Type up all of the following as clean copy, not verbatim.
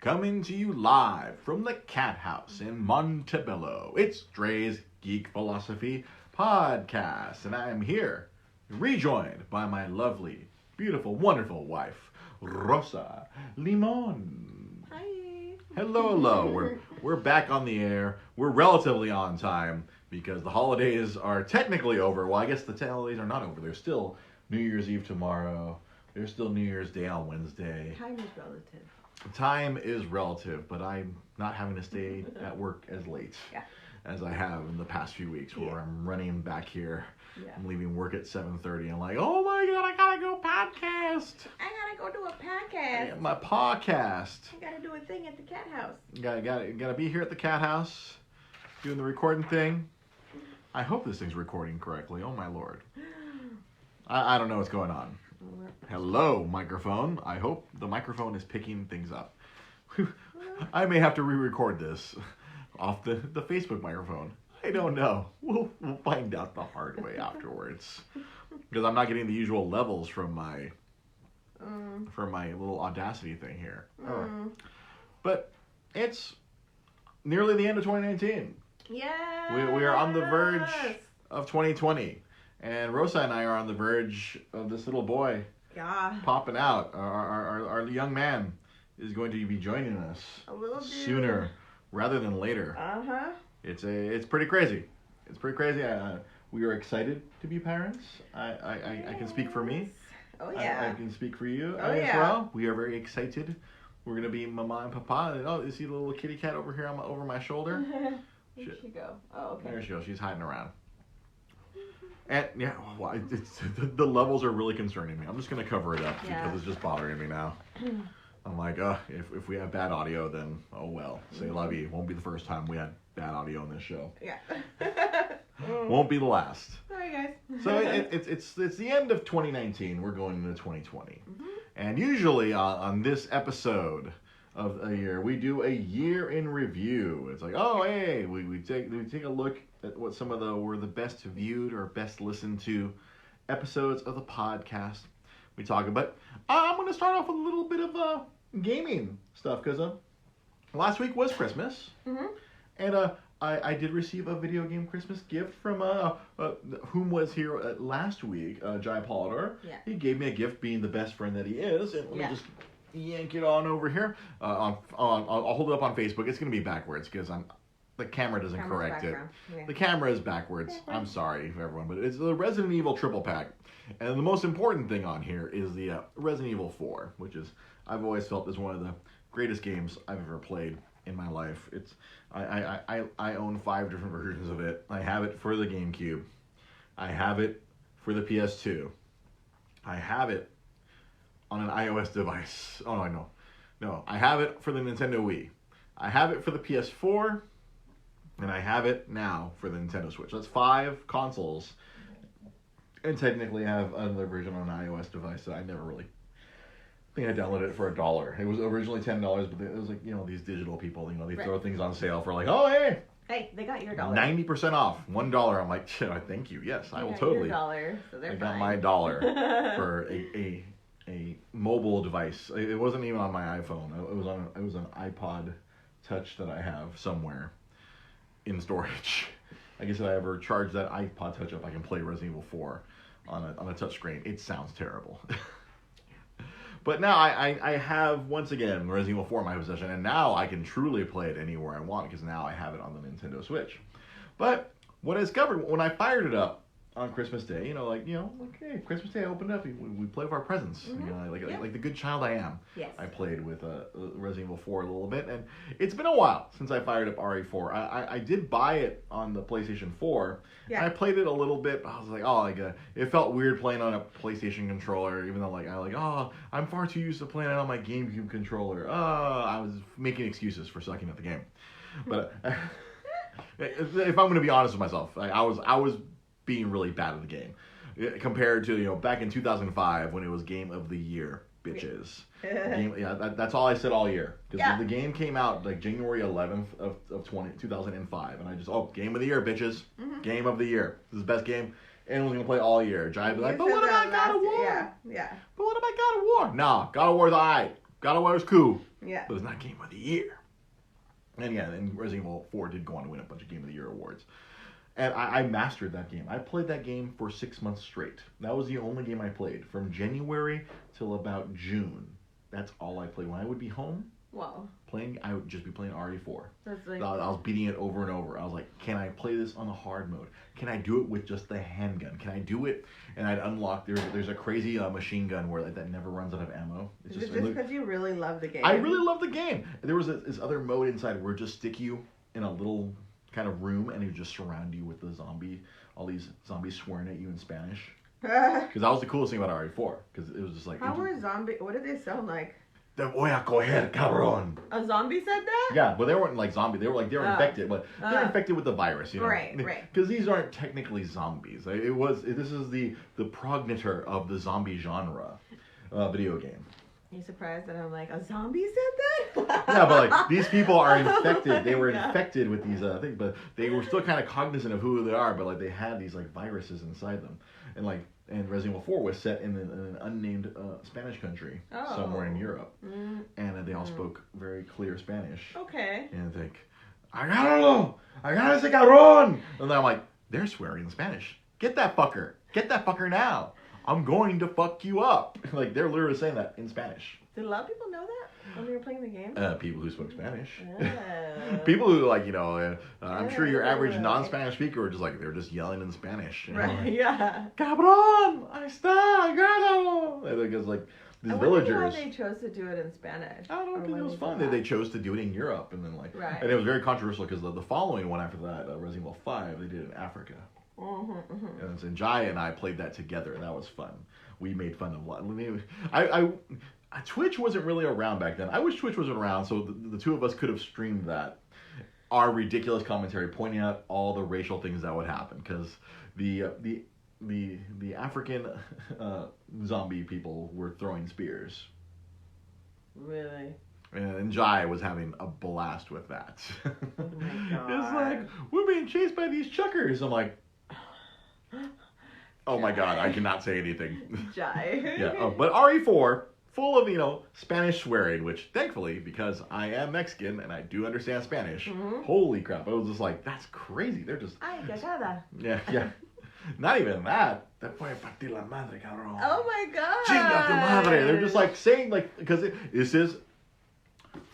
coming to you live from the Cat House in Montebello. It's Dre's Geek Philosophy Podcast, and I am here, rejoined by my lovely, beautiful, wonderful wife, Rosa Limon. Hi. Hello. We're back on the air. We're relatively on time because the holidays are technically over. Well, I guess the holidays are not over. There's still New Year's Eve tomorrow. There's still New Year's Day on Wednesday. Time is relative. Time is relative, but I'm not having to stay at work as late as I have in the past few weeks where I'm running back here. Yeah. I'm leaving work at 7:30 and I'm like, oh my God, I gotta go podcast. I gotta go do a podcast. My podcast. I gotta do a thing at the cat house. Gotta be here at the Cat House doing the recording thing. I hope this thing's recording correctly. Oh my Lord. I don't know what's going on. Hello, microphone. I hope the microphone is picking things up. I may have to re-record this off the Facebook microphone. I don't know. We'll find out the hard way afterwards. Because I'm not getting the usual levels from my little Audacity thing here. But it's nearly the end of 2019. Yeah. We are on the verge of 2020. And Rosa and I are on the verge of this little boy popping out. Our young man is going to be joining us a little bit sooner rather than later. It's pretty crazy. It's pretty crazy. We are excited to be parents. I can speak for me. Oh yeah. I can speak for you as well. We are very excited. We're gonna be mama and papa. Oh, you see the little kitty cat over here over my shoulder? Where'd she go? Oh, okay. There she goes. She's hiding around. And yeah, well, the levels are really concerning me. I'm just gonna cover it up because it's just bothering me now. I'm like, if we have bad audio, then oh well. Say la vie. Won't be the first time we had bad audio on this show. Yeah. Won't be the last. Sorry, guys. So it's the end of 2019. We're going into 2020, and usually on this episode of a year, we do a year in review. It's like, oh hey, we take a look at what some of were the best viewed or best listened to episodes of the podcast. We talk about. I'm going to start off with a little bit of gaming stuff because last week was Christmas, and I did receive a video game Christmas gift from whom was here last week, Jai Polidor. Yeah. He gave me a gift, being the best friend that he is, and let me just yank it on over here. I'll hold it up on Facebook. It's going to be backwards because the camera doesn't correct it. Yeah. The camera is backwards. I'm sorry for everyone, but it's the Resident Evil triple pack. And the most important thing on here is the Resident Evil 4, which is, I've always felt, is one of the greatest games I've ever played in my life. It's I own 5 different versions of it. I have it for the GameCube. I have it for the PS2. I have it on an iOS device. Oh no, I have it for the Nintendo Wii. I have it for the PS4. And I have it now for the Nintendo Switch. That's 5 consoles. And technically I have another version on an iOS device that I never really... I think I downloaded it for $1. It was originally $10, but it was like, these digital people, they throw things on sale for like, oh, hey! Hey, they got your $1. 90% off. $1. I'm like, thank you. Yes, I will totally. $1, so they're I got fine. my $1 for a mobile device. It wasn't even on my iPhone. It was an iPod Touch that I have somewhere in storage. I guess if I ever charge that iPod Touch up, I can play Resident Evil 4 on a touch screen. It sounds terrible. But now I have, once again, Resident Evil 4 in my possession, and now I can truly play it anywhere I want because now I have it on the Nintendo Switch. But what I discovered when I fired it up on Christmas Day, hey, Christmas Day I opened up, we play with our presents, like the good child I am. Yes. I played with Resident Evil 4 a little bit, and it's been a while since I fired up RE4. I did buy it on the PlayStation 4, and I played it a little bit. I was like, it felt weird playing on a PlayStation controller, even though I'm far too used to playing it on my GameCube controller. I was making excuses for sucking at the game. But if I'm going to be honest with myself, I was being really bad at the game compared to back in 2005 when it was Game of the Year, bitches. That's all I said all year because the game came out like January 11th of 2005, and I just Game of the Year, bitches. Game of the Year. This is the best game anyone's gonna play all year. Jai be like, but what about God of War? Yeah. But what about God of War? Nah, God of War's alright. God of War is cool, Yeah. but it's not Game of the Year. And yeah, and Resident Evil 4 did go on to win a bunch of Game of the Year awards. And I mastered that game. I played that game for 6 months straight. That was the only game I played. From January till about June. That's all I played. When I would be home Wow. playing, I would just be playing RE4. That's like... I was beating it over and over. I was like, can I play this on the hard mode? Can I do it with just the handgun? Can I do it? And I'd unlock, there's a crazy machine gun where that never runs out of ammo. It's just because you really love the game. I really love the game. There was this other mode inside where it just stick you in a little kind of room and it would just surround you with all these zombies swearing at you in Spanish. Because that was the coolest thing about RE4. Because it was just like... How were zombies... What did they sound like? Te voy a coger, cabrón. A zombie said that? Yeah, but they weren't like zombies. They were infected, but they're infected with the virus, you know. Right. Because these aren't technically zombies. This is the progenitor of the zombie genre video game. Are you surprised that I'm like, a zombie said that? Yeah, but like these people are infected. They were infected with these things, but they were still kind of cognizant of who they are. But like they had these like viruses inside them, and Resident Evil 4 was set in an unnamed Spanish country somewhere in Europe, and they all spoke very clear Spanish. Okay. And I think, agárralo, agárralo ese cabrón, and then I'm like, they're swearing in Spanish. Get that fucker now. I'm going to fuck you up. Like, they're literally saying that in Spanish. Did a lot of people know that when they were playing the game? People who spoke Spanish. Oh. People who, like, I'm sure your average non-Spanish speaker were just like, they're just yelling in Spanish. Right, like, yeah. Cabrón, ahí está, agárralo. Because, like, these villagers. I wonder why they chose to do it in Spanish. I don't know, because it was fun. They chose to do it in Europe. And then, like, right. And it was very controversial because the following one after that, Resident Evil 5, they did it in Africa. And Jai and I played that together, and that was fun. We made fun of a lot. Twitch wasn't really around back then. I wish Twitch wasn't around, so the two of us could have streamed that. Our ridiculous commentary, pointing out all the racial things that would happen, because the African zombie people were throwing spears. Really? And Jai was having a blast with that. Oh my god. It's like, we're being chased by these chuckers. I'm like, oh my god, I cannot say anything. Jai. Yeah, but RE4, full of, Spanish swearing, which thankfully, because I am Mexican and I do understand Spanish, holy crap, I was just like, that's crazy. They're just... Ay, cagada. Yeah. Not even that. Te puede partir la madre, cabrón. Oh my god. Chinga tu madre. They're just like saying, like, because this is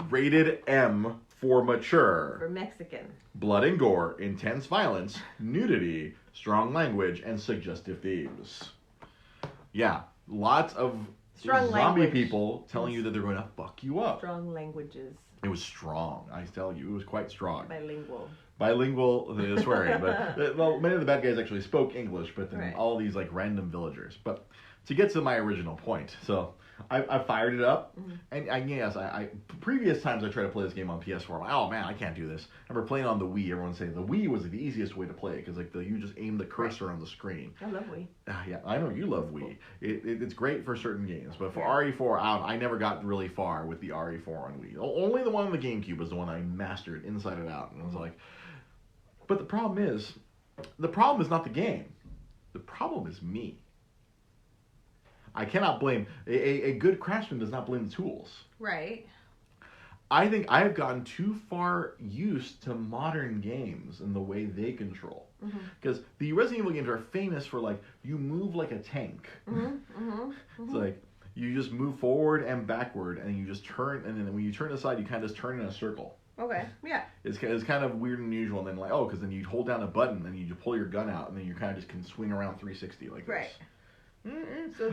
rated M for mature. For Mexican. Blood and gore, intense violence, nudity, strong language, and suggestive themes. Yeah, lots of strong zombie language. People telling you that they're going to fuck you up. Strong languages. It was strong, I tell you. It was quite strong. Bilingual, the swearing. But, well, many of the bad guys actually spoke English, but then right. all these, like, random villagers. But to get to my original point, so... I fired it up, and I previous times I tried to play this game on PS4, I'm like, oh man, I can't do this. I remember playing on the Wii. Everyone saying the Wii was the easiest way to play it because like you just aim the cursor on the screen. I love Wii. Yeah, I know you love Wii. It's great for certain games, but for RE4, I never got really far with the RE4 on Wii. Only the one on the GameCube was the one I mastered inside and out, and I was like, but the problem is not the game. The problem is me. I cannot blame... A good craftsman does not blame the tools. Right. I think I have gotten too far used to modern games and the way they control. Because the Resident Evil games are famous for, like, you move like a tank. It's like, you just move forward and backward, and you just turn, and then when you turn aside, you kind of just turn in a circle. Okay, yeah. It's kind of weird and unusual, and then like, because then you hold down a button, and you pull your gun out, and then you kind of just can swing around 360 like this. Right. So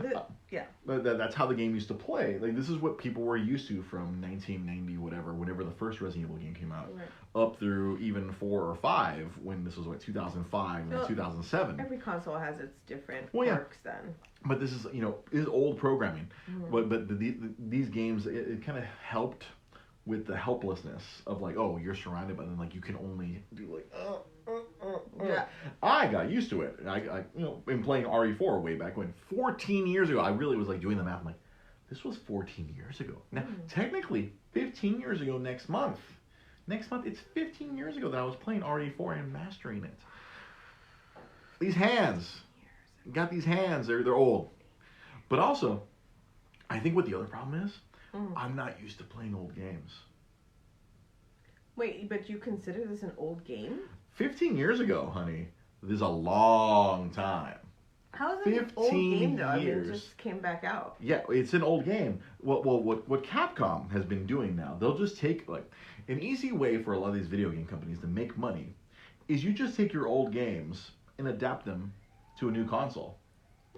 But that's how the game used to play. Like this is what people were used to from 1990, whenever the first Resident Evil game came out, up through even 4 or 5 when this was 2005 and 2007. Every console has its different quirks then. But this is is old programming. But these games it kind of helped with the helplessness of like, oh, you're surrounded, but then like you can only do like Yeah. I got used to it. I in playing RE4 way back when, 14 years ago, I really was like doing the math. I'm like, this was 14 years ago. Now, technically, 15 years ago next month. Next month, it's 15 years ago that I was playing RE4 and mastering it. These hands. Got these hands. They're old. But also, I think what the other problem is, I'm not used to playing old games. Wait, but you consider this an old game? 15 years ago, honey. This is a long time. How is it an old game, though? I mean, it years. just came back out. Yeah, it's an old game. What Capcom has been doing now, they'll just take, like, an easy way for a lot of these video game companies to make money is you just take your old games and adapt them to a new console.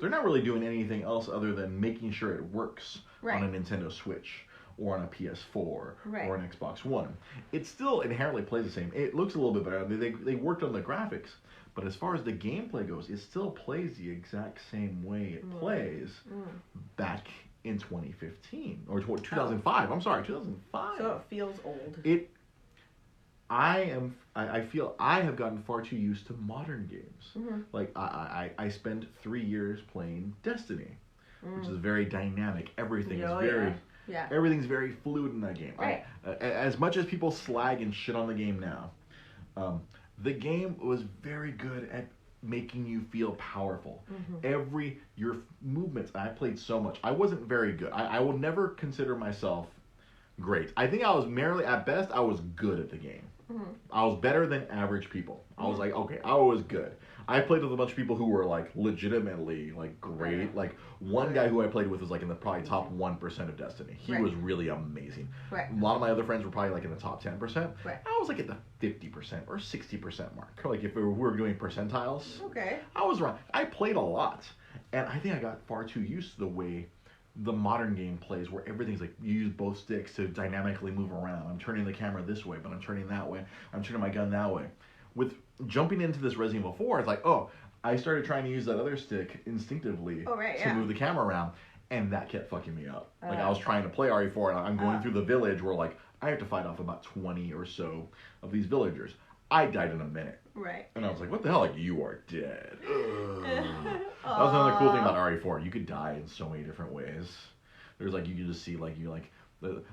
They're not really doing anything else other than making sure it works on a Nintendo Switch or on a PS4 or an Xbox One. It still inherently plays the same. It looks a little bit better. They worked on the graphics, but as far as the gameplay goes, it still plays the exact same way it plays back in 2015 or 2005. I'm sorry, 2005. So it feels old. I feel I have gotten far too used to modern games. Like I spent 3 years playing Destiny, which is very dynamic. Everything is very everything's very fluid in that game. Right. As much as people slag and shit on the game now, the game was very good at making you feel powerful. Your movements. I played so much. I wasn't very good. I will never consider myself great. I think I was merely, at best, I was good at the game. I was better than average people. I was like, okay, I was good. I played with a bunch of people who were like legitimately like great. Like one guy who I played with was like in the probably top 1% of Destiny. He was really amazing. A lot of my other friends were probably like in the top 10%. I was like at the 50% or 60% mark. Like if we were doing percentiles. I was around. I played a lot. And I think I got far too used to the way the modern game plays, where everything's like you use both sticks to dynamically move around. I'm turning the camera this way, but I'm turning that way. I'm turning my gun that way. With jumping into this Resident Evil 4, it's like, oh, I started trying to use that other stick instinctively to move the camera around, and that kept fucking me up. Like I was trying to play RE4, and I'm going through the village where like I have to fight off about 20 or so of these villagers. I died in a minute. And I was like, what the hell? Like, you are dead. That was another cool thing about RE4. You could die in so many different ways. There's like, you could just see like,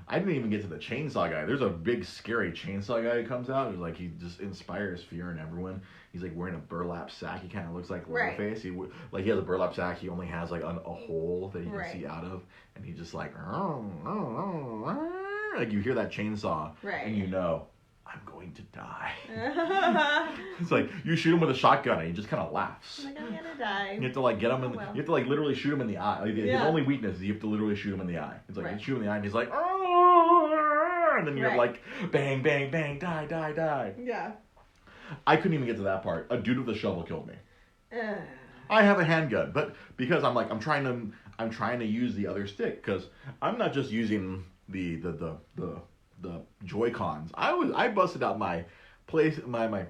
I didn't even get to the chainsaw guy. There's a big scary chainsaw guy who comes out. It's like, he just inspires fear in everyone. He's like wearing a burlap sack. He kind of looks like Leatherface. He has a burlap sack. He only has like a hole that you can see out of. And he just like you hear that chainsaw. And you know, I'm going to die. It's like you shoot him with a shotgun and he just kind of laughs. Like, I'm gonna die. You have to like get him in. You have to like literally shoot him in the eye. Like, his only weakness is you have to literally shoot him in the eye. It's like you shoot him in the eye and he's like, oh, and then you're like, bang, bang, bang, die, die, die. Yeah. I couldn't even get to that part. A dude with a shovel killed me. I have a handgun, but because I'm trying to use the other stick because I'm not just using the Joy-Cons. I busted out my PlayStation, my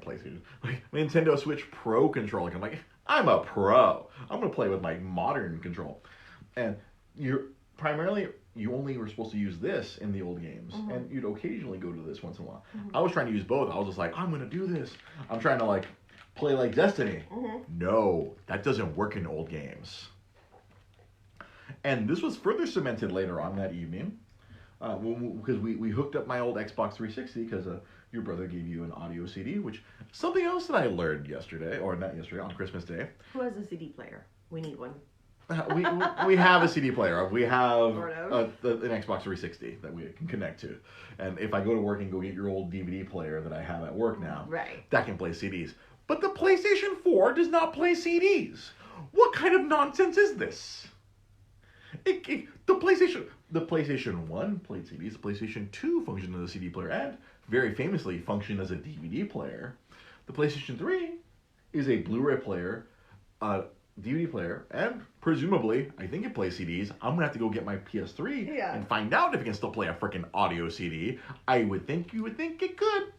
Nintendo Switch Pro controller. I'm like, I'm a pro. I'm gonna play with my modern control. And you only were supposed to use this in the old games, and you'd occasionally go to this once in a while. I was trying to use both. I was just like, I'm gonna do this. I'm trying to like play like Destiny. No, that doesn't work in old games. And this was further cemented later on that evening. Because we hooked up my old Xbox 360 because your brother gave you an audio CD, which something else that I learned yesterday, or not yesterday, on Christmas Day. Who has a CD player? We need one. We have a CD player. We have an Xbox 360 that we can connect to. And if I go to work and go get your old DVD player that I have at work now, that can play CDs. But the PlayStation 4 does not play CDs. What kind of nonsense is this? The PlayStation 1 played CDs. The PlayStation 2 functioned as a CD player and, very famously, functioned as a DVD player. The PlayStation 3 is a Blu-ray player, DVD player, and presumably, I think it plays CDs. I'm going to have to go get my PS3 and find out if it can still play a freaking audio CD. I would think you would think it could.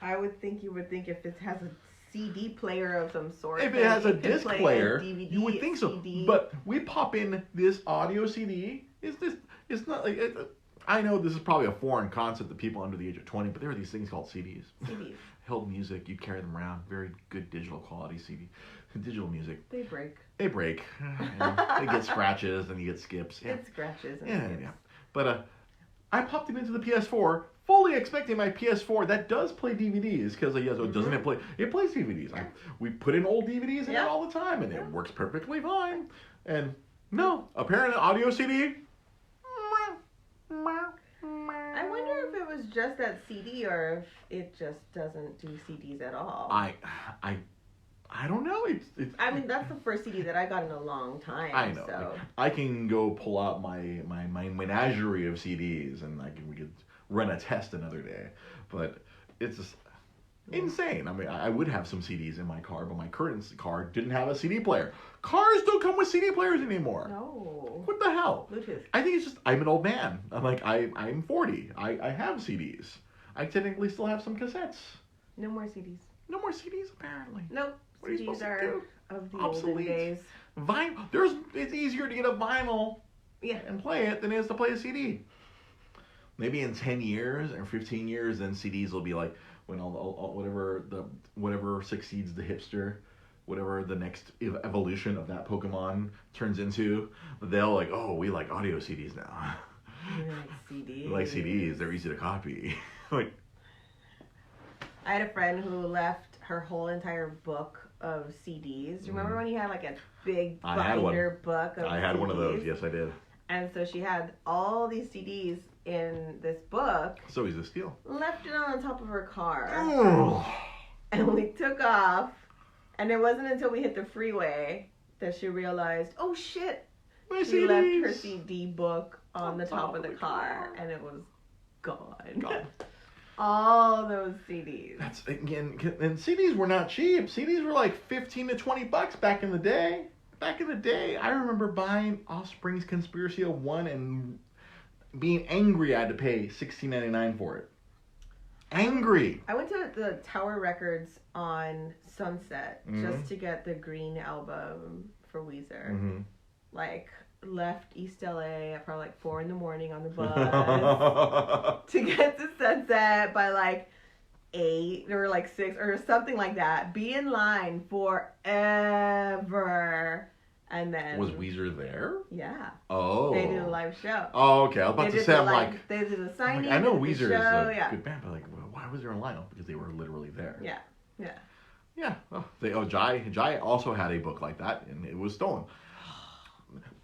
I would think you would think if it has a CD player of some sort. If it has a disc player, DVD, you would think so. CD. But we pop in this audio CD. It's not like... I know this is probably a foreign concept to people under the age of 20, but there are these things called CDs. CDs. Held music, you carry them around. Very good digital quality CD. Digital music. They break. They get scratches and you get skips. Yeah. It scratches and skips. Yeah. But I popped it into the PS4, fully expecting my PS4 that does play DVDs, because doesn't it play? It plays DVDs. We put in old DVDs in it all the time, and it works perfectly fine. And no, apparently audio CD. it was just that CD or if it just doesn't do CDs at all. I don't know. It's. I mean, that's the first CD that I got in a long time. I know. So. I can go pull out my menagerie of CDs and we could run a test another day. But it's just insane. I mean, I would have some CDs in my car, but my current car didn't have a CD player. Cars don't come with CD players anymore. No. What the hell? Bluetooth. I think it's just I'm an old man. I'm 40. I have CDs. I technically still have some cassettes. No more CDs. No more CDs apparently. Nope. What are you supposed CDs are to do? of the Obsolete. olden days. Vinyl. It's easier to get a vinyl and play it than it is to play a CD. Maybe in 10 years or 15 years, then CDs will be like when all whatever succeeds the hipster, whatever the next evolution of that Pokemon turns into, they'll like, oh, we like audio CDs now. You like CDs. We like CDs. They're easy to copy. Like, I had a friend who left her whole entire book of CDs. Remember when you had like a big binder book of CDs? I had one of those. Yes, I did. And so she had all these CDs in this book. So easy to steal. Left it on the top of her car. Oh. And we took off. And it wasn't until we hit the freeway that she realized, oh shit, she left her CD book on the top of the car. And it was gone. All those CDs. That's again, and CDs were not cheap. CDs were like $15 to $20 back in the day. Back in the day, I remember buying Offspring's Conspiracy of One and being angry I had to pay $16.99 for it. Angry. I went to the Tower Records on Sunset just to get the Green album for Weezer. Mm-hmm. Like, left East LA at probably like 4 a.m. on the bus to get to Sunset by like 8 or like 6 or something like that. Be in line forever. And then... Was Weezer there? Yeah. Oh. They did a live show. Oh, okay. I was about to say, They did a signing. I know Weezer is a yeah. good band, but like, why was there a lineup? Because they were literally there. Yeah. Yeah. Yeah. Jai also had a book like that, and it was stolen.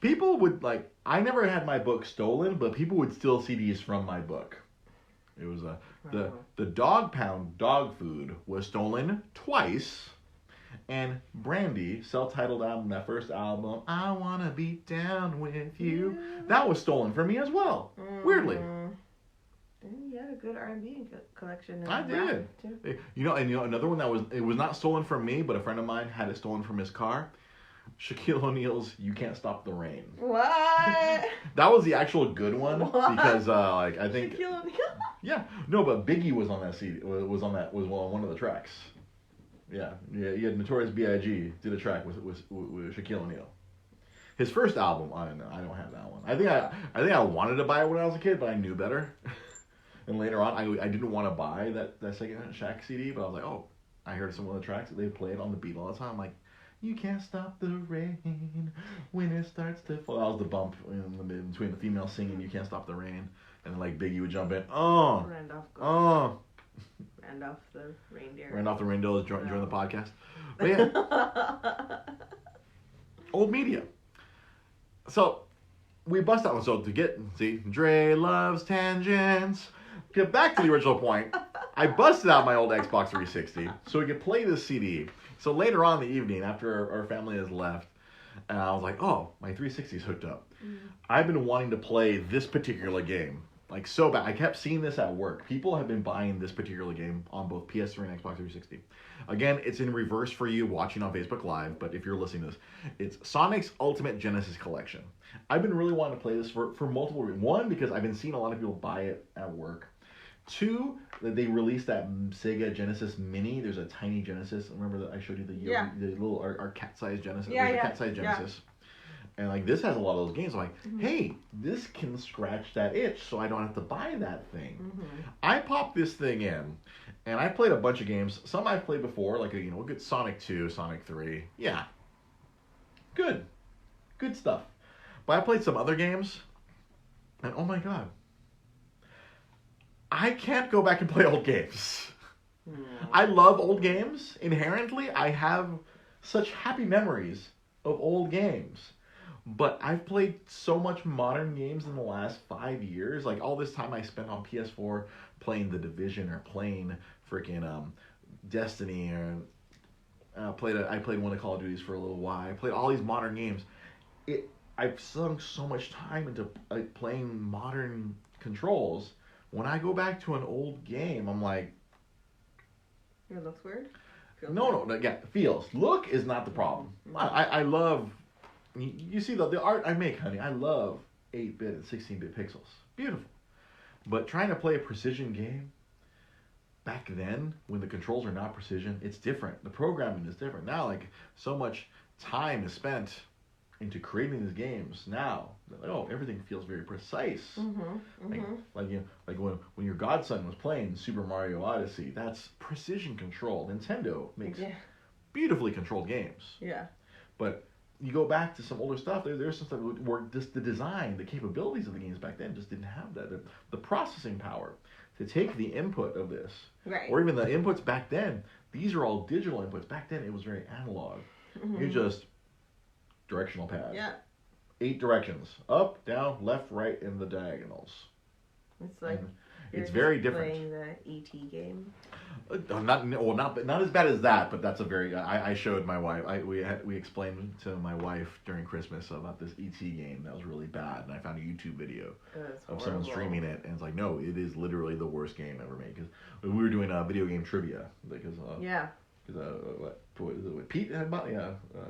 People would like. I never had my book stolen, but people would steal CDs from my book. It was the Dog Pound dog food was stolen twice, and Brandy self-titled album, that first album, I Wanna Be Down With You, that was stolen from me as well. Weirdly. You had a good R&B collection. I did. You know, another one that was not stolen from me, but a friend of mine had it stolen from his car. Shaquille O'Neal's "You Can't Stop the Rain." What? That was the actual good one because I think Shaquille O'Neal. Yeah, no, but Biggie was on that CD. Was on one of the tracks. Yeah. You had Notorious B.I.G. did a track with Shaquille O'Neal. His first album, I don't know. I don't have that one. I think I wanted to buy it when I was a kid, but I knew better. And later on, I didn't want to buy that second Shaq CD, but I was like, oh, I heard some of the tracks that they played on the beat all the time. I'm like, you can't stop the rain when it starts to fall. That was the bump between the female singing, "You Can't Stop the Rain," and then like Biggie would jump in, Randolph the reindeer. Randolph the reindeer is join the podcast. But yeah, old media. So we bust out one. So Dre loves tangents. Get back to the original point. I busted out my old Xbox 360 so we could play this CD. So later on in the evening, after our family has left, I was like, oh, my 360's hooked up. I've been wanting to play this particular game, like so bad. I kept seeing this at work. People have been buying this particular game on both PS3 and Xbox 360. Again, it's in reverse for you watching on Facebook Live, but if you're listening to this, it's Sonic's Ultimate Genesis Collection. I've been really wanting to play this for multiple reasons. One, because I've been seeing a lot of people buy it at work. Two, that they released that Sega Genesis Mini. There's a tiny Genesis. Remember that I showed you the little our cat-sized Genesis. There's a cat-sized Genesis. And like this has a lot of those games. I'm like, hey, this can scratch that itch, so I don't have to buy that thing. I popped this thing in, and I played a bunch of games. Some I've played before, like a good Sonic 2, Sonic 3. Yeah, good stuff. But I played some other games, and oh my god. I can't go back and play old games. I love old games. Inherently, I have such happy memories of old games. But I've played so much modern games in the last 5 years. Like all this time I spent on PS4 playing The Division or playing freaking Destiny or I played one of Call of Duties for a little while. I played all these modern games. I've sunk so much time into playing modern controls. When I go back to an old game, I'm like, it looks weird. No, yeah, feels. Look is not the problem. I love. You see the art I make, honey. I love 8-bit and 16-bit pixels. Beautiful. But trying to play a precision game back then, when the controls are not precision, it's different. The programming is different. Now, like, so much time is spent into creating these games. Now, everything feels very precise. Like when your godson was playing Super Mario Odyssey, that's precision control. Nintendo makes beautifully controlled games. Yeah. But you go back to some older stuff, there's some stuff where just the design, the capabilities of the games back then just didn't have that. The processing power to take the input of this, right, or even the inputs back then, these are all digital inputs. Back then, it was very analog. You just directional pad. Yeah. 8 directions: up, down, left, right, and the diagonals. It's like it's very different. Playing the E.T. game. Not as bad as that, but that's a very. I showed my wife. We explained to my wife during Christmas about this E.T. game that was really bad, and I found a YouTube video of someone streaming it, and it's like, no, it is literally the worst game ever made. Because we were doing video game trivia, because what Pete had bought?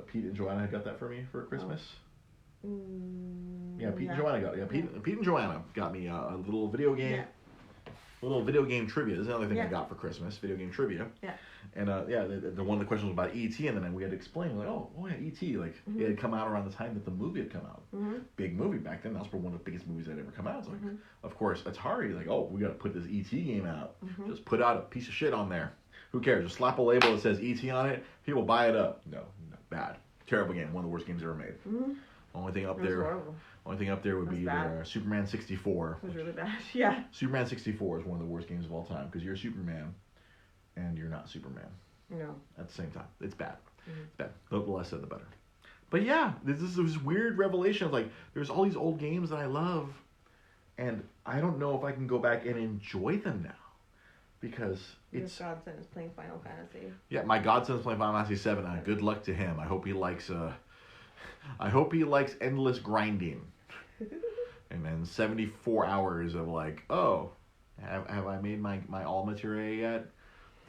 Pete and Joanna had got that for me for Christmas. Pete and Joanna got Pete and Joanna got me a little video game. Yeah. Little video game trivia. This is another thing I got for Christmas. Video game trivia. Yeah. And the one of the questions was about E.T. and then we had to explain like, E.T. Like it had come out around the time that the movie had come out. Big movie back then. That was one of the biggest movies that had ever come out. It's like, of course, Atari like, we got to put this E.T. game out. Just put out a piece of shit on there. Who cares? Just slap a label that says E.T. on it. People buy it up. No, bad, terrible game. One of the worst games ever made. Only thing up there would be either Superman 64. It was really bad. Yeah. Superman 64 is one of the worst games of all time because you're Superman and you're not Superman. No. At the same time. It's bad. It's bad. The less said, the better. But yeah, this is this weird revelation of like, there's all these old games that I love and I don't know if I can go back and enjoy them now. Because it's... Your godson is playing Final Fantasy. Yeah, my godson's playing Final Fantasy 7. Good luck to him. I hope he likes endless grinding. And then 74 hours of like, have I made my all materia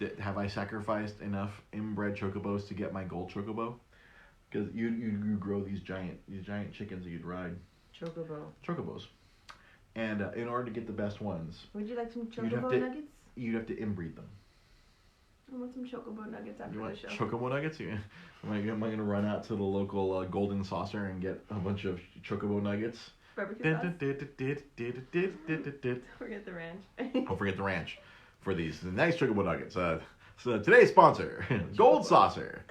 yet? Have I sacrificed enough inbred chocobos to get my gold chocobo? Because you grow these giant chickens that you'd ride. Chocobos. And in order to get the best ones... Would you like some chocobo nuggets? You'd have to inbreed them. I want some chocobo nuggets after the show. Chocobo nuggets? Am I going to run out to the local Golden Saucer and get a bunch of chocobo nuggets? Barbecue sauce. Don't forget the ranch. Don't forget the ranch for the nice chocobo nuggets. So today's sponsor, Gold Saucer.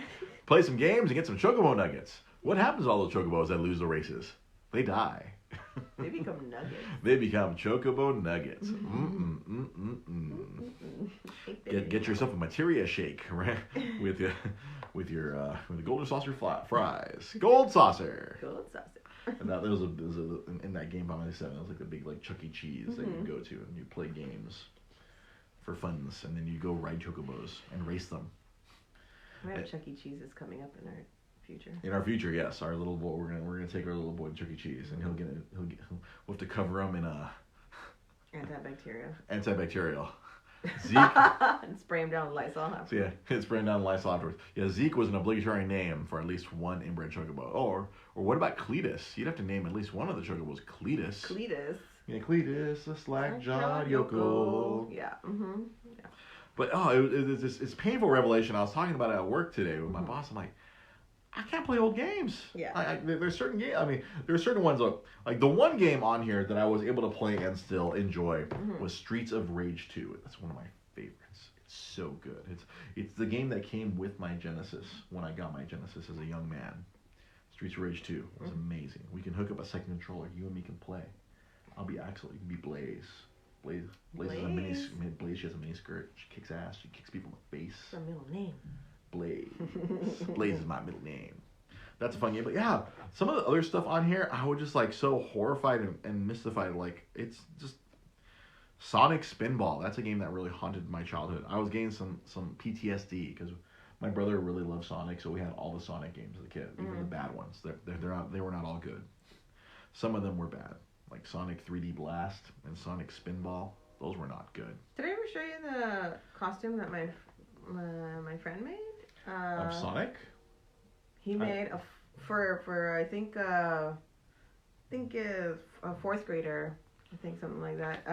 Play some games and get some chocobo nuggets. What happens to all those chocobos that lose the races? They die. They become nuggets. They become chocobo nuggets. Get yourself a materia shake, right? with your Golden Saucer fries. Gold Saucer. Gold Saucer. And that there was in that game by myself. It was like the big like Chuck E. Cheese that you go to and you play games for funs, and then you go ride chocobos and race them. We have Chuck E. Cheese's coming up in our future. In our future, yes, our little boy. We're gonna take our little boy to Chuck E. Cheese, and we'll have to cover him in a antibacterial. Zeke and spray him down with Lysol afterwards. So yeah, spray him down with Lysol afterwards. Yeah, Zeke was an obligatory name for at least one inbred chocobo. Or what about Cletus? You'd have to name at least one of the chocobos Cletus. Yeah, Cletus, the slack-jawed Yoko. Yeah. Yeah. But it's painful revelation. I was talking about it at work today with my boss. I'm like, I can't play old games. Yeah. There's certain games. I mean, there's certain ones. Like the one game on here that I was able to play and still enjoy was Streets of Rage 2. That's one of my favorites. It's so good. It's the game that came with my Genesis when I got my Genesis as a young man. Streets of Rage 2 was amazing. We can hook up a second controller. You and me can play. I'll be Axel. You can be Blaze. Blaze is a mini. Blaze. She has a mini skirt. She kicks ass. She kicks people in the face. What's her middle name? Blaze. Blaze is my middle name. That's a fun game. But yeah, some of the other stuff on here, I was just like so horrified and mystified. Like, it's just Sonic Spinball. That's a game that really haunted my childhood. I was getting some PTSD because my brother really loved Sonic, so we had all the Sonic games as a kid, even the bad ones. They were not all good. Some of them were bad, like Sonic 3D Blast and Sonic Spinball. Those were not good. Did I ever show you the costume that my friend made? Of Sonic? He made for I think a fourth grader, I think something like that.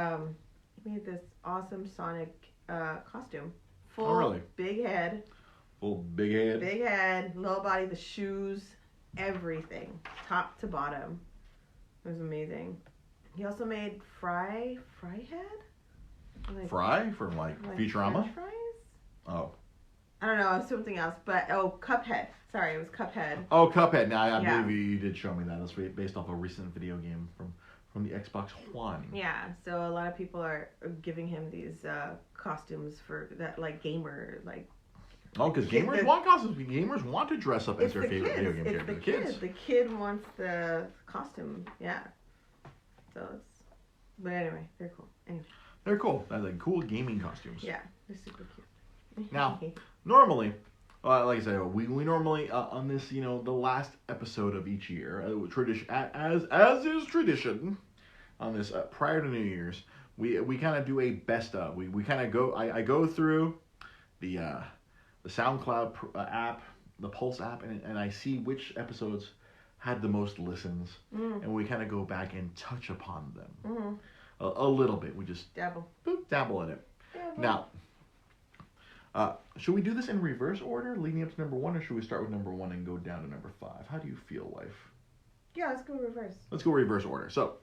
He made this awesome Sonic costume. Full, really? Big head. Full big head. Big head, low body, the shoes, everything, top to bottom. It was amazing. He also made Fry head. Like, Fry from like Futurama. French fries? Oh. I don't know, it was something else, but Cuphead. Sorry, it was Cuphead. Oh, Cuphead. Now I believe you did show me that. It's based off a recent video game from the Xbox One. Yeah, so a lot of people are giving him these costumes for that, like gamer, like. Oh, because gamers want costumes. Gamers want to dress up as their favorite video game character. The kids. The kid wants the costume. Yeah. So it's. But anyway, they're cool. Anyway. They're cool. They're like cool gaming costumes. Yeah, they're super cute. Now, normally, like I said, we normally on this, the last episode of each year, tradition as is tradition, on this prior to New Year's, we kind of do a best of. We kind of go. I go through the SoundCloud app, the Pulse app, and I see which episodes had the most listens, and we kind of go back and touch upon them a little bit. We just dabble in it. Now, should we do this in reverse order, leading up to number 1, or should we start with number 1 and go down to number 5? How do you feel, wife? Yeah, let's go reverse. Let's go reverse order. So,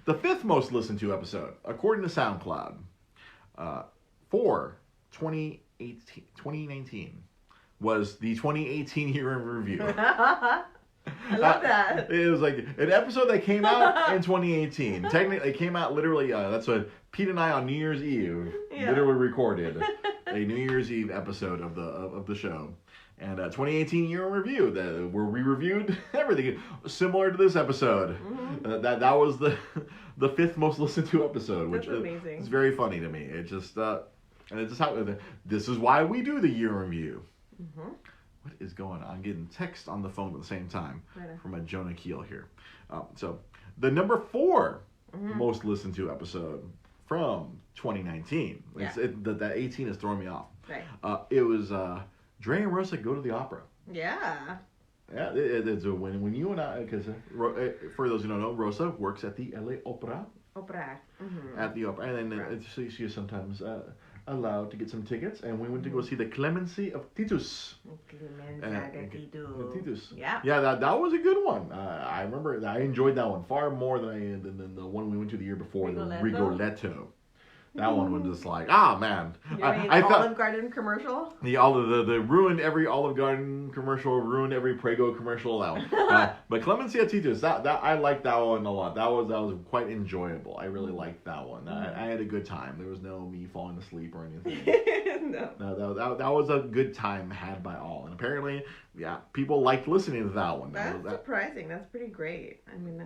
the 5th most listened to episode, according to SoundCloud, for 2019, was the 2018 year in review. I love that. It was like an episode that came out in 2018. Technically, it came out literally, that's what Pete and I on New Year's Eve literally recorded a New Year's Eve episode of the show. And 2018 year in review, where we reviewed everything similar to this episode. That was the 5th most listened to episode, which is very funny to me. It just and it's just how this is why we do the year in review. What is going on? I'm getting text on the phone at the same time from a Jonah Keel here. So the number 4 most listened to episode from 2019. That 18 is throwing me off. Right. It was Dre and Rosa Go to the Opera. Yeah. Yeah, it's a when you and I, because for those who don't know, Rosa works at the LA Opera. At the opera, and then she is sometimes allowed to get some tickets, and we went to go see the Clemency of Titus. Titus. Yeah. Yeah, that was a good one. I remember I enjoyed that one far more than the one we went to the year before, the Rigoletto. That one was just like, man. I felt Olive Garden commercial. The ruined every Olive Garden commercial, ruined every Prego commercial. That one. But Clemency of Titus, that I liked that one a lot. That was quite enjoyable. I really liked that one. I had a good time. There was no me falling asleep or anything. No, that was a good time had by all. And apparently, people liked listening to that one. That's surprising. That's pretty great. I mean,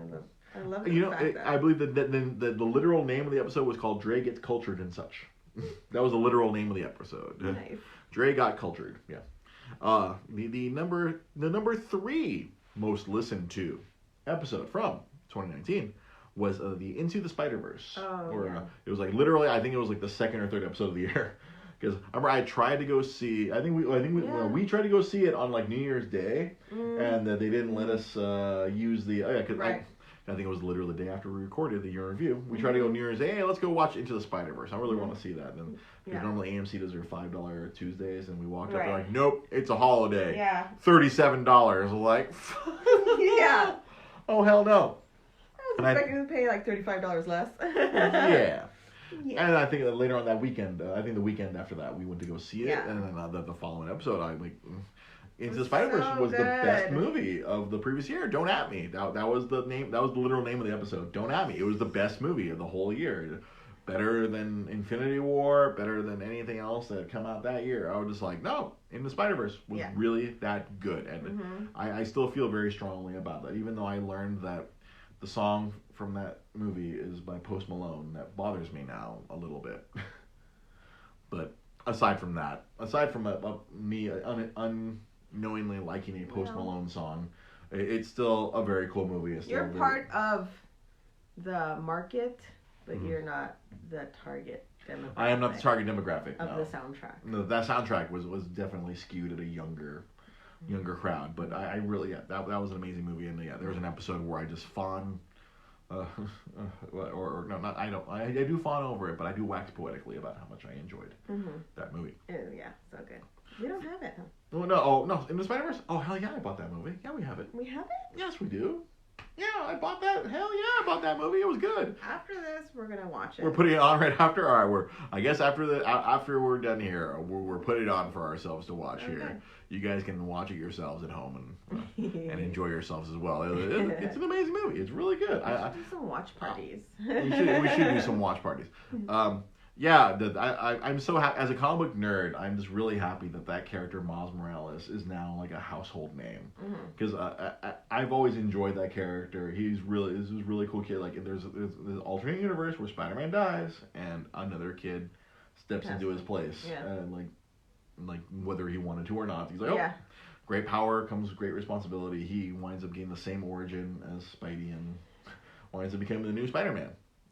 I love it. I believe that the literal name of the episode was called Dre Gets Cultured and Such. That was the literal name of the episode. Nice. Dre got cultured. Yeah. The number 3 most listened to episode from 2019 was the Into the Spider-Verse. It was like literally, I think it was like the 2nd or 3rd episode of the year. Because I remember I tried to go see. I think we tried to go see it on like New Year's Day, and they didn't let us use the. I think it was literally the day after we recorded the year review. We tried to go New Year's Day. Hey, let's go watch Into the Spider-Verse. I really want to see that. And normally AMC does their $5 Tuesdays, and we walked up. They're like, nope, it's a holiday. Yeah. $37. Like, yeah. Oh hell no. I was expecting to pay like $35 less. Yeah. And I think that later on that weekend, I think the weekend after that, we went to go see it. And then the following episode, I like. Into the Spider-Verse was the best movie of the previous year. Don't at me. That was the name. That was the literal name of the episode. Don't at me. It was the best movie of the whole year. better than Infinity War, better than anything else that had come out that year. I was just like, no, In the Spider-Verse was really that good. And I still feel very strongly about that, even though I learned that the song from that movie is by Post Malone. That bothers me now a little bit. But aside from that, me unknowingly liking a Post Malone song, it's still a very cool movie. You're part of the market, but you're not the target demographic. I am not the target demographic of the soundtrack. No, that soundtrack was definitely skewed at a younger crowd. But I really, that was an amazing movie. And there was an episode where I just fawn, I do fawn over it, but I do wax poetically about how much I enjoyed that movie. Yeah, so good. We don't have it, huh? No, In the Spider-Verse? Oh, hell yeah, I bought that movie. Yeah, we have it. We have it? Yes, we do. Yeah, I bought that. Hell yeah, I bought that movie. It was good. After this, we're gonna watch it. We're putting it on right after. All right, I guess after we're done here, we're putting it on for ourselves to watch here. You guys can watch it yourselves at home and enjoy yourselves as well. It's an amazing movie. It's really good. We should do some watch parties. We should do some watch parties. I'm so happy. As a comic book nerd, I'm just really happy that character, Miles Morales, is now like a household name. Because I've always enjoyed that character. This is a really cool kid. Like, there's an alternate universe where Spider-Man dies and another kid steps into his place. Yeah. And like whether he wanted to or not, he's like, great power comes great responsibility. He winds up getting the same origin as Spidey and winds up becoming the new Spider-Man.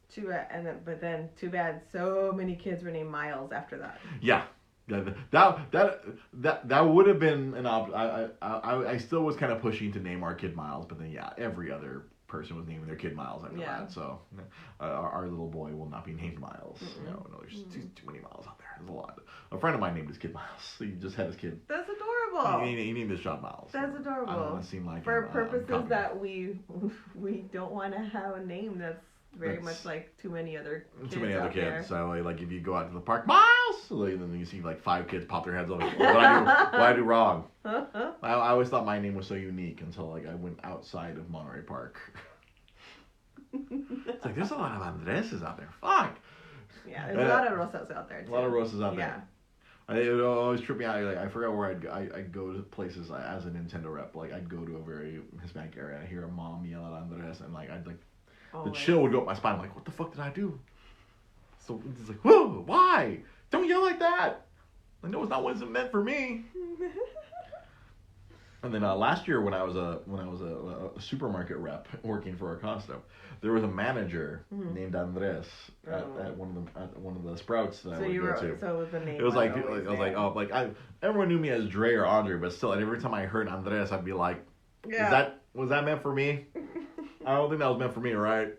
Too bad, but then too bad. So many kids were named Miles after that. Yeah, that would have been an I still was kind of pushing to name our kid Miles, but then every other person was naming their kid Miles after that. So our little boy will not be named Miles. No, there's too many Miles out there. There's a lot. A friend of mine named his kid Miles. So he just had his kid. That's adorable. He named his child Miles. That's adorable. I don't want to seem like for purposes that we don't want to have a name that's very much like too many other kids. There. So like if you go out to the park, Miles, then you see like 5 kids pop their heads up. What I do wrong? I always thought my name was so unique until like I went outside of Monterey Park. It's like there's a lot of Andreses out there. Fuck. Yeah, there's a lot of Rosas out there too. A lot of Rosas out there. It would always trip me out. Like I forgot where I'd go to places as a Nintendo rep. Like I'd go to a very Hispanic area. I hear a mom yell at Andres, and like I'd like. The chill would go up my spine. I'm like, what the fuck did I do? So it's like, whoa, why? Don't yell like that. I know it's not what it's meant for me. And then last year when I was a supermarket rep working for Acosta, there was a manager named Andres at one of the Sprouts that I would go to. So it was the name. It was like everyone knew me as Dre or Andre, but still, every time I heard Andres, I'd be like, was that meant for me? I don't think that was meant for me, right?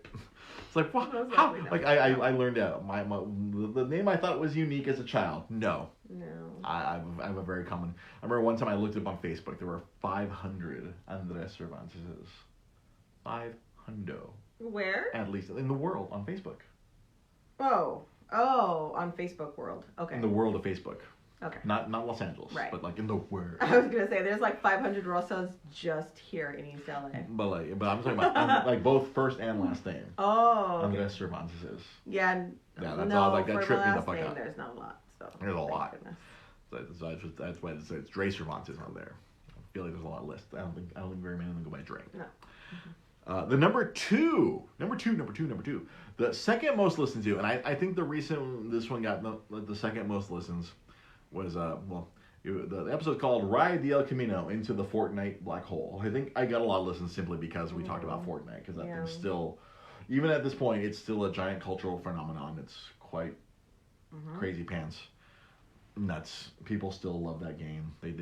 It's like, what? How? Like, I learned out. The name I thought was unique as a child. No. I have a very common. I remember one time I looked up on Facebook. There were 500 Andres Cervanteses. 500. Where? At least in the world on Facebook. Oh, on Facebook world. Okay. In the world of Facebook. Okay. Not Los Angeles, but like in the world. I was gonna say there's like 500 Rosas just here in East LA. But I'm talking about like both first and last name. Oh. Andres Cervantes. Yeah. That's all. Like that tripped me the fuck out. There's not a lot. So. There's a lot. So that's why it's Dre Cervantes on there. I feel like there's a lot of lists. I don't think very many of them go by Dre. No. The number two. The second most listened to, and I think the reason this one got the second most listens was the episode called Ride the El Camino into the Fortnite Black Hole. I think I got a lot of listens simply because we talked about Fortnite, because that thing's still, even at this point, it's still a giant cultural phenomenon. It's quite crazy pants. Nuts. People still love that game. They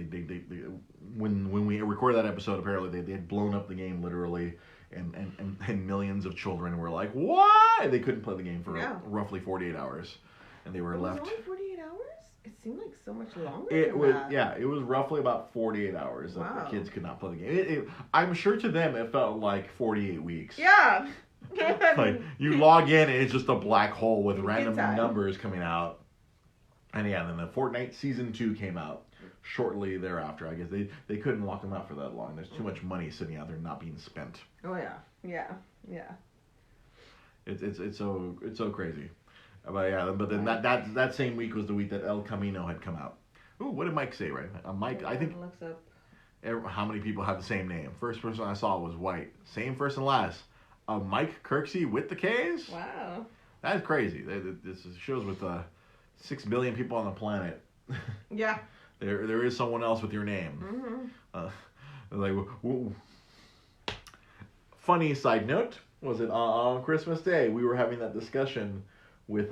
when we recorded that episode, apparently they had blown up the game literally, and millions of children were like, why? They couldn't play the game for roughly 48 hours, and they were left. Only 48 hours? It seemed like so much longer. It was roughly about 48 hours that the kids could not play the game. I'm sure to them it felt like 48 weeks. Yeah. Like you log in and it's just a black hole with random numbers coming out. And then the Fortnite Season 2 came out shortly thereafter. I guess they couldn't lock them out for that long. There's too much money sitting out there not being spent. Oh yeah. It's so crazy. But yeah, but then that same week was the week that El Camino had come out. Ooh, what did Mike say, right? Mike, I think. Looks up. How many people have the same name? First person I saw was white. Same first and last. Mike Kirksey with the K's? Wow. That is crazy. This shows with 6 billion people on the planet. Yeah. There is someone else with your name. Mm-hmm. Funny side note, was it on Christmas Day we were having that discussion with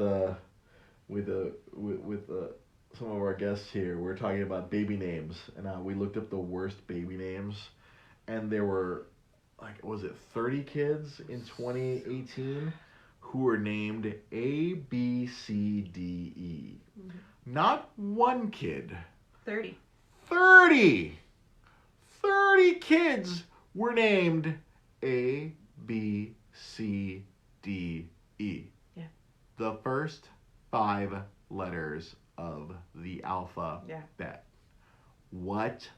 some of our guests here. We were talking about baby names, and we looked up the worst baby names, and there were, like, was it 30 kids in 2018 who were named A, B, C, D, E. Mm-hmm. Not one kid. 30. 30! 30 kids were named A, B, C, D, E. Yeah. The first 5 letters of the alphabet. What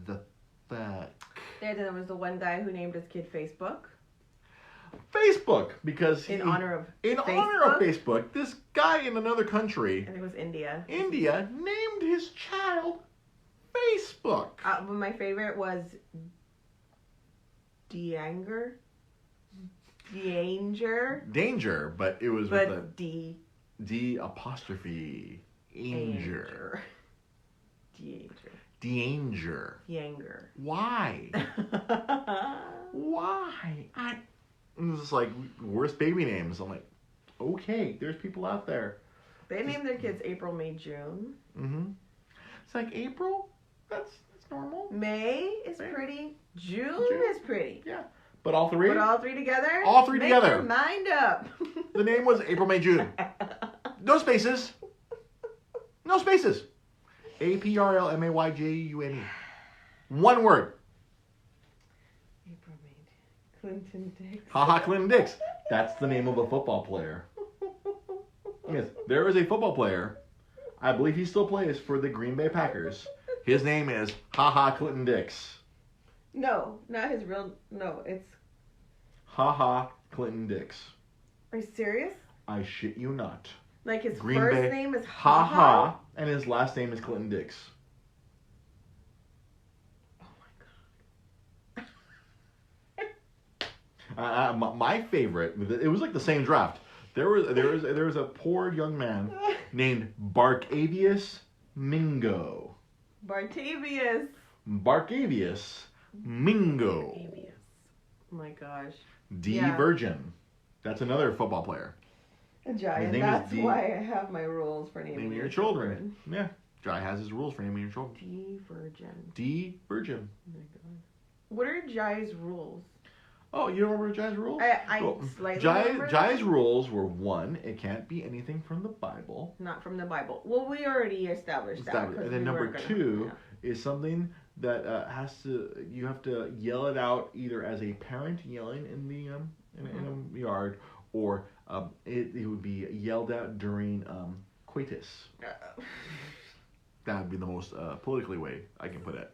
the fuck? There was the one guy who named his kid Facebook. Facebook, because in honor of Facebook, this guy in another country, I think it was India, named his child Facebook. But my favorite was Danger, but it was with a D apostrophe Anger. Danger. Why? Why? It was just like worst baby names. I'm like, okay, there's people out there. They named their kids April, May, June. Mm-hmm. It's like April. That's normal. May is pretty. June is pretty. Yeah. But all three? Together? All three Make together. Your mind up. The name was April, May, June. No spaces. No spaces. APRLMAYJUNE. One word. April, May, Clinton Dix. Haha, Clinton Dix. That's the name of a football player. Yes, there is a football player. I believe he still plays for the Green Bay Packers. His name is Haha Clinton Dix. No, not his real. No, it's Haha Clinton Dix. Are you serious? I shit you not. Like his Green first Bay, name is Haha, and his last name is Clinton Dix. Oh my god. My favorite. It was like the same draft. There was a poor young man named Barkavius Mingo. Barkavius Mingo. Oh my gosh. Virgin. That's another football player. Jai, and that's why I have my rules for naming your children. Yeah. Jai has his rules for naming your children. D Virgin. Oh my god. What are Jai's rules? Oh, you don't remember Jai's rules? Jai's rules were 1, it can't be anything from the Bible. Not from the Bible. Well, we already established that. And then number 2 is something that you have to yell it out either as a parent yelling in the in a yard, or it would be yelled out during coitus. That would be the most politically way I can put it.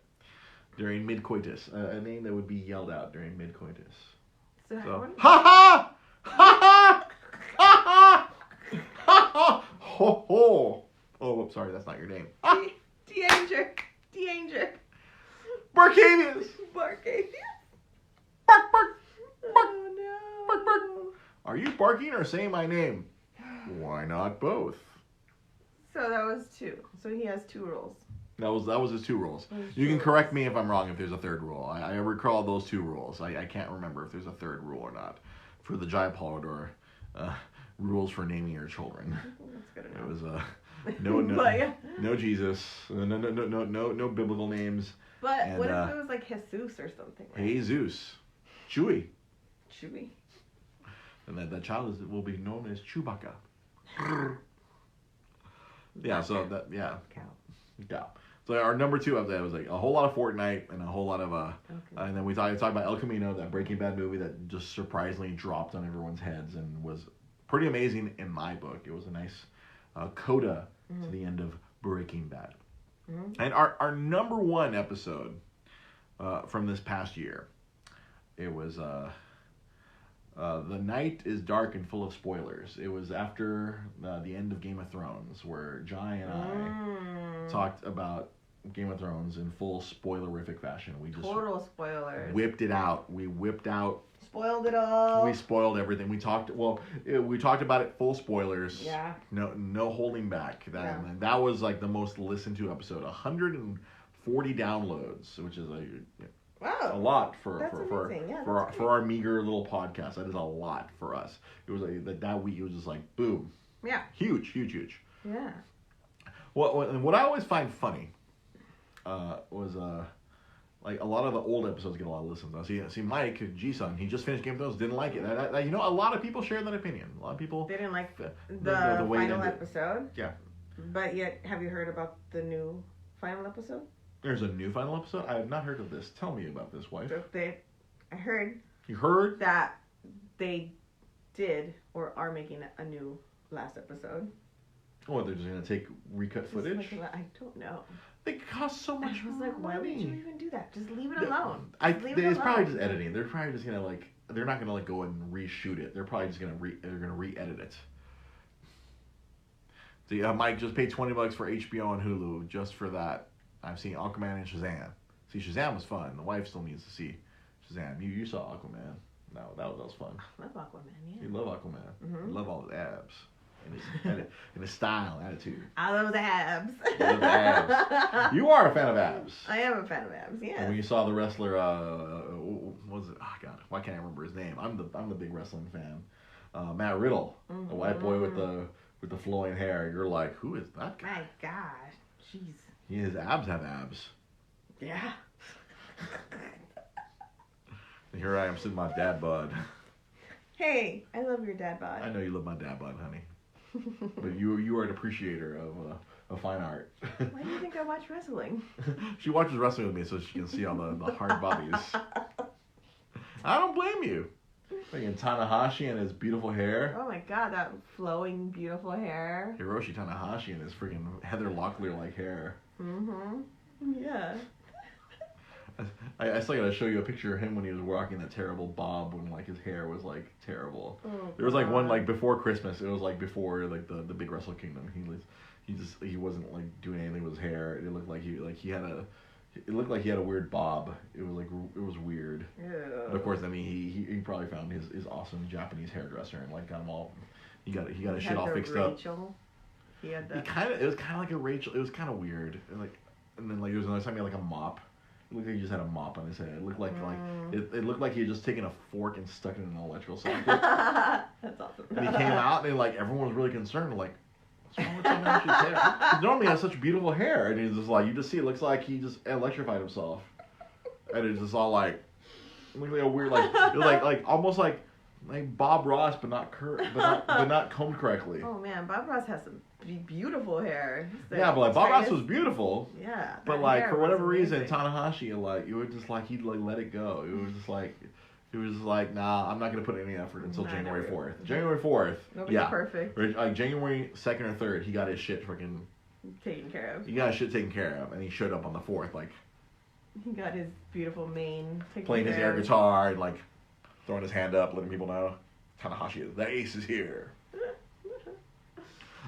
During mid-coitus. A name that would be yelled out during mid-coitus. So ha ha! Ha ha! Ha ha! Ha ha! Ho ho! Oh, sorry, that's not your name. Danger. Barkavius! Bark! Oh no! Bark! Are you barking or saying my name? Why not both? So that was 2. So he has 2 rules. That was his 2 rules. You can correct me if I'm wrong if there's a third rule. I recall those 2 rules. I can't remember if there's a third rule or not. For the Jai Polidor rules for naming your children. That's good enough. It was no Jesus, no biblical names. But what if it was like Jesus or something? Right? Jesus, Chewy. And that child will be known as Chewbacca. Yeah. So that Cow. So our number 2 of that was like a whole lot of Fortnite and a whole lot of and then we talked about El Camino, that Breaking Bad movie that just surprisingly dropped on everyone's heads and was pretty amazing in my book. It was a nice coda to the end of Breaking Bad. Mm-hmm. And our number 1 episode from this past year, it was The night is dark and full of spoilers. It was after the end of Game of Thrones where Jai and I talked about Game of Thrones in full spoilerific fashion. We just total spoilers. Whipped it out. We whipped out. Spoiled it all. We spoiled everything. We talked about it full spoilers. Yeah. No holding back. That was like the most listened to episode. 140 downloads, which is wow. a lot for our meager little podcast. That is a lot for us. It was that week. It was just like boom. Yeah. Huge. Yeah. What I always find funny was like a lot of the old episodes get a lot of listens. I see Mike G-Son, he just finished Game of Thrones, didn't like it. A lot of people share that opinion. A lot of people they didn't like the way final episode. Yeah. But yet, have you heard about the new final episode? There's a new final episode? I have not heard of this. Tell me about this, wife. I heard. You heard? That they did or are making a new last episode. Oh, they're just going to take recut footage? I don't know. They cost so much money. I was like, why would you even do that? Just leave it alone. It's probably just editing. They're probably just going to they're not going to go and reshoot it. There probably just going to re-edit it. See, Mike just paid $20 for HBO and Hulu just for that. I've seen Aquaman and Shazam. See, Shazam was fun. The wife still needs to see Shazam. You saw Aquaman. No, that was fun. I love Aquaman, yeah. You love Aquaman. Mm-hmm. You love all his abs. And his style, attitude. I love the abs. You love the abs. You are a fan of abs. I am a fan of abs, yeah. And when you saw the wrestler, what was it? Oh, God. Why can't I remember his name? I'm the big wrestling fan. Matt Riddle. The white boy with the flowing hair. You're like, who is that guy? My gosh. Jeez. His abs have abs. Yeah. And here I am sitting my dad bod. Hey, I love your dad bod. I know you love my dad bod, honey. But you are an appreciator of fine art. Why do you think I watch wrestling? She watches wrestling with me so she can see all the hard bodies. I don't blame you. Thinking Tanahashi and his beautiful hair. Oh my god, that flowing, beautiful hair. Hiroshi Tanahashi and his freaking Heather Locklear-like hair. Mm-hmm. Yeah. I still gotta show you a picture of him when he was rocking that terrible bob when his hair was terrible. Oh, there was one before Christmas. It was before the big Wrestle Kingdom. He wasn't doing anything with his hair. It looked like he had a weird bob. It was weird. Ew. But of course, I mean he probably found his awesome Japanese hairdresser and got him all. He got his shit all fixed Rachel. up. He had the. It was kind of like a Rachel. It was kind of weird. And then there was another time he had a mop. It looked like he just had a mop on his head. It looked like it looked like he had just taken a fork and stuck it in an electrical socket. That's awesome. And he came out and everyone was really concerned. What's wrong with Tanahashi's hair? Because normally he has such beautiful hair, and he's just you just see it looks like he just electrified himself, and it's just all looked like a weird it was almost like Bob Ross, but not combed correctly. Oh man, Bob Ross has some beautiful hair. Yeah, but Bob Ross was beautiful. Yeah. But for whatever reason, Tanahashi it was just he'd let it go. It was just nah, I'm not gonna put any effort until January 4th. January 4th. Nobody's perfect. January 2nd or 3rd, he got his shit freaking taken care of. He got his shit taken care of, and he showed up on the 4th He got his beautiful mane taken playing his air guitar and throwing his hand up, letting people know Tanahashi the ace is here.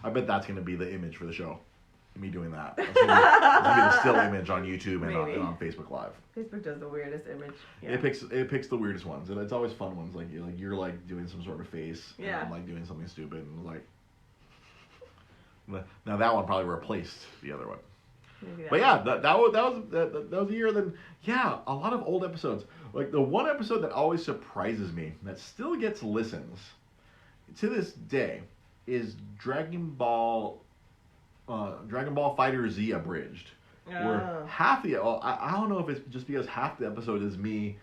I bet that's going to be the image for the show. Me doing that. It's going to be the still image on YouTube and on Facebook Live. Facebook does the weirdest image. Yeah. It picks the weirdest ones. And it's always fun ones. You're doing some sort of face. Yeah. And I'm doing something stupid. And now that one probably replaced the other one. But yeah, that was a year. Then a lot of old episodes. The one episode that always surprises me that still gets listens to this day is Dragon Ball Fighter Z Abridged. Where half I don't know if it's just because half the episode is me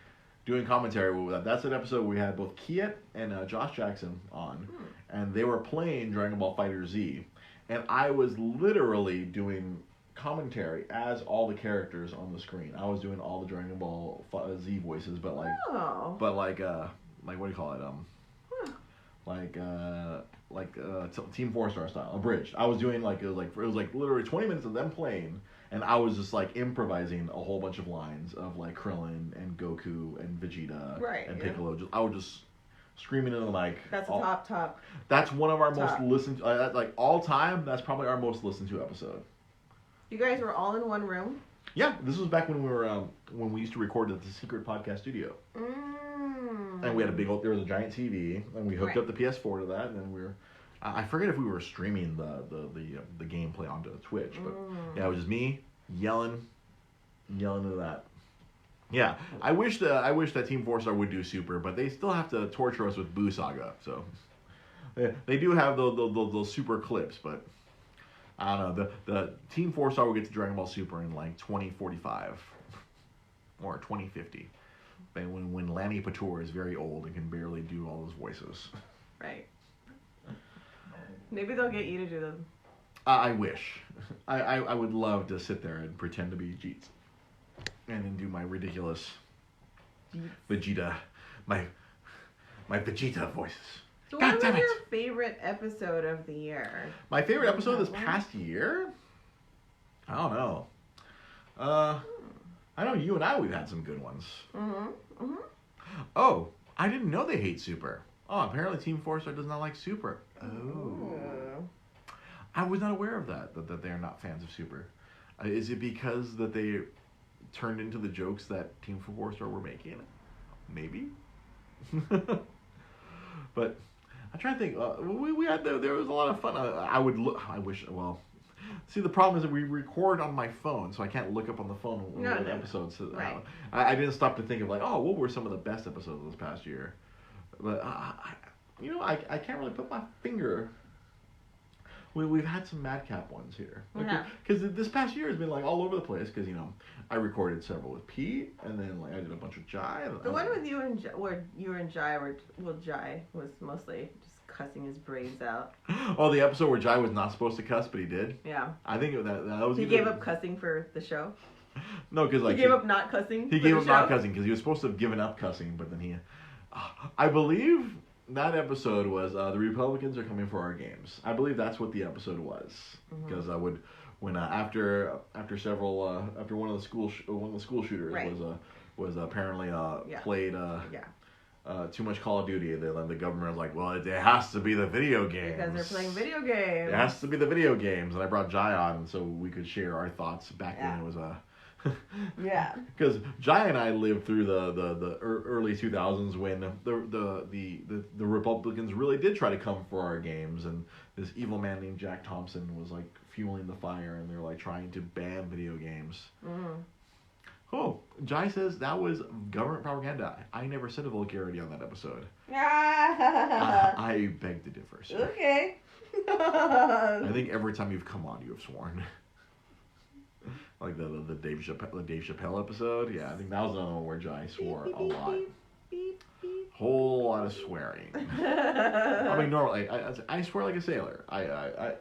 doing commentary with that. That's an episode we had both Kiet and Josh Jackson on, and they were playing Dragon Ball Fighter Z, and I was literally doing commentary as all the characters on the screen. I was doing all the Dragon Ball Z voices, but what do you call it? Team 4-Star style, abridged. I was doing it was literally 20 minutes of them playing, and I was just improvising a whole bunch of lines of Krillin and Goku and Vegeta and Piccolo. I would just screaming into the mic. That's top. That's one of our most listened to, like all time. That's probably our most listened to episode. You guys were all in one room? Yeah, this was back when we were when we used to record at the secret podcast studio. And we had there was a giant TV, and we hooked up the PS4 to that, and then we were. I forget if we were streaming the gameplay onto Twitch, but yeah, it was just me yelling to that. Yeah, I wish that Team 4-Star would do Super, but they still have to torture us with Boo Saga. So they do have those Super clips, but I don't know. The Team 4-Star will get to Dragon Ball Super in like 2045 or 2050, when Lanny Pator is very old and can barely do all those voices. Right. Maybe they'll get you to do them. I wish. I would love to sit there and pretend to be Jeets. And then do my ridiculous Vegeta, my Vegeta voices. So what was your favorite episode of the year? My favorite episode this past year? I don't know. I know you and I, we've had some good ones. Oh, I didn't know they hate Super. Oh, apparently Team 4-Star does not like Super. Oh. I was not aware of that they are not fans of Super. Is it because that they turned into the jokes that Team 4-Star were making? Maybe. But I'm trying to think. We had there was a lot of fun. I wish. Well, see, the problem is that we record on my phone, so I can't look up on the phone what episodes. Right. I didn't stop to think of like, oh, what were some of the best episodes of this past year? But I can't really put my finger. We've had some madcap ones here. Because this past year has been like all over the place. Because I recorded several with Pete, and then like I did a bunch with Jai. The one with you and where you and Jai were, Jai was mostly just cussing his brains out. Oh, the episode where Jai was not supposed to cuss, but he did. Yeah. I think that was. He gave up cussing for the show. No, because like he gave up not cussing. He gave up not cussing because he was supposed to have given up cussing, but then he. I believe that episode was the Republicans are coming for our games. I believe that's what the episode was, because after one of the school shooters was apparently played too much Call of Duty. The government was like, well, it has to be the video games because they're playing video games. It has to be the video games, and I brought Jai on so we could share our thoughts back when it was yeah. Because Jai and I lived through the early 2000s when the Republicans really did try to come for our games, and this evil man named Jack Thompson was like fueling the fire, and they're like trying to ban video games. Oh, Jai says that was government propaganda. I never said a vulgarity on that episode. I beg to differ, sir. Okay. I think every time you've come on, you have sworn. Like the Dave Chappelle episode. Yeah, I think that was another one where Jai swore a lot. Whole lot of swearing. I mean, normally I swear like a sailor. I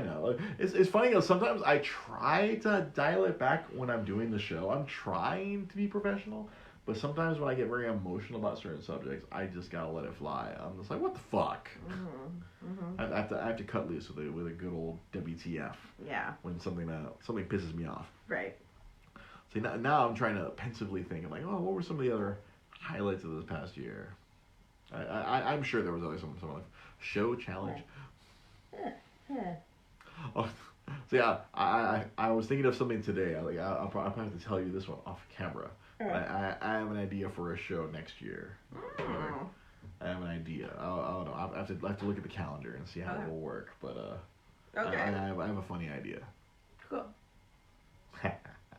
know. It's funny because sometimes I try to dial it back when I'm doing the show. I'm trying to be professional, but sometimes when I get very emotional about certain subjects, I just gotta let it fly. I'm just like, what the fuck? I have to cut loose with a good old WTF. Yeah. When something pisses me off. Right. See, now I'm trying to pensively think. I'm like, oh, what were some of the other highlights of this past year? I'm sure there was some like show challenge. Oh, so yeah, I was thinking of something today. I'll probably have to tell you this one off camera. I have an idea for a show next year. I have an idea. I don't know. I have to look at the calendar and see how it will work. But okay. I have a funny idea. Cool.